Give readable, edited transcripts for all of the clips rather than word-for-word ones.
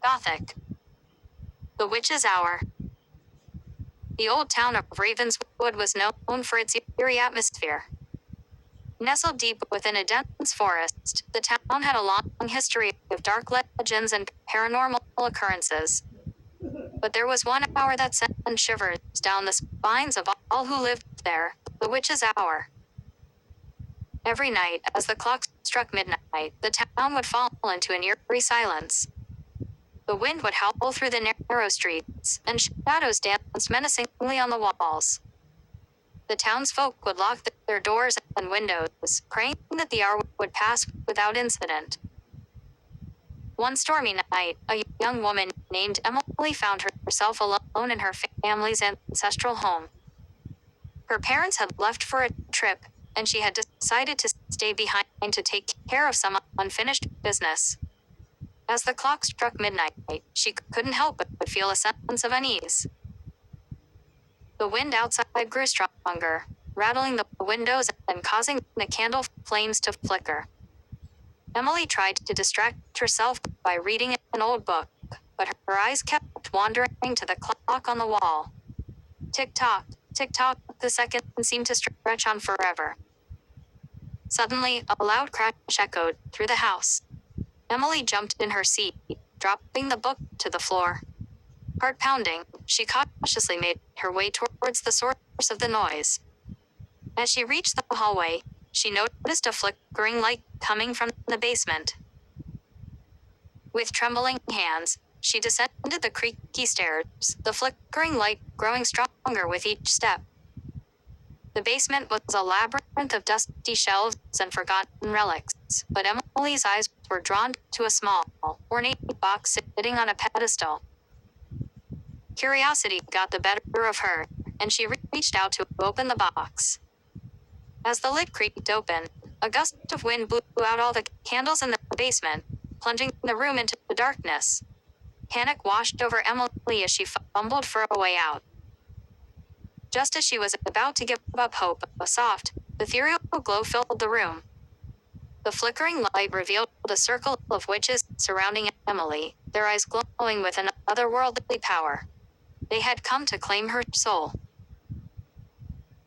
Gothic. The Witch's Hour. The old town of Ravenswood was known for its eerie atmosphere. Nestled deep within a dense forest, the town had a long history of dark legends and paranormal occurrences. But there was one hour that sent shivers down the spines of all who lived there, the Witch's Hour. Every night, as the clock struck midnight, the town would fall into an eerie silence. The wind would howl through the narrow streets, and shadows danced menacingly on the walls. The townsfolk would lock their doors and windows, praying that the hour would pass without incident. One stormy night, a young woman named Emily found herself alone in her family's ancestral home. Her parents had left for a trip, and she had decided to stay behind to take care of some unfinished business. As the clock struck midnight, she couldn't help but feel a sense of unease. The wind outside grew stronger, rattling the windows and causing the candle flames to flicker. Emily tried to distract herself by reading an old book, but her eyes kept wandering to the clock on the wall. Tick-tock, tick-tock, the seconds seemed to stretch on forever. Suddenly, a loud crash echoed through the house. Emily jumped in her seat, dropping the book to the floor. Heart pounding, she cautiously made her way towards the source of the noise. As she reached the hallway, she noticed a flickering light coming from the basement. With trembling hands, she descended the creaky stairs, the flickering light growing stronger with each step. The basement was a labyrinth of dusty shelves and forgotten relics, but Emily's eyes were drawn to a small, ornate box sitting on a pedestal. Curiosity got the better of her, and she reached out to open the box. As the lid creaked open, a gust of wind blew out all the candles in the basement, plunging the room into the darkness. Panic washed over Emily as she fumbled for a way out. Just as she was about to give up hope, a soft, ethereal glow filled the room. The flickering light revealed a circle of witches surrounding Emily, their eyes glowing with an otherworldly power. They had come to claim her soul.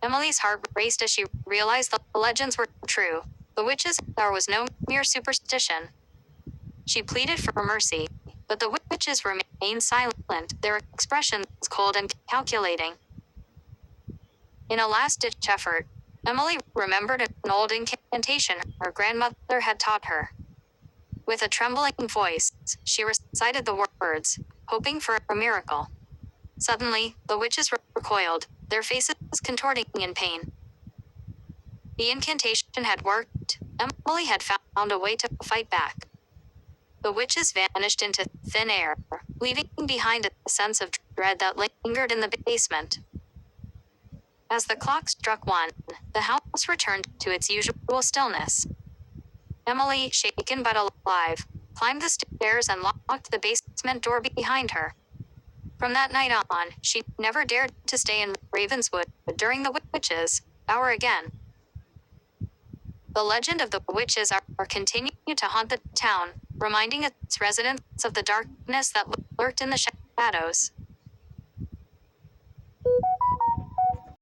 Emily's heart raced as she realized the legends were true. The witch's hour was no mere superstition. She pleaded for mercy, but the witches remained silent, their expressions cold and calculating. In a last-ditch effort, Emily remembered an old incantation her grandmother had taught her. With a trembling voice, she recited the words, hoping for a miracle. Suddenly, the witches recoiled, their faces contorting in pain. The incantation had worked. Emily had found a way to fight back. The witches vanished into thin air, leaving behind a sense of dread that lingered in the basement. As the clock struck 1, the house returned to its usual stillness. Emily, shaken but alive, climbed the stairs and locked the basement door behind her. From that night on, she never dared to stay in Ravenswood during the witches' hour again. The legend of the witches hour continued to haunt the town, reminding its residents of the darkness that lurked in the shadows.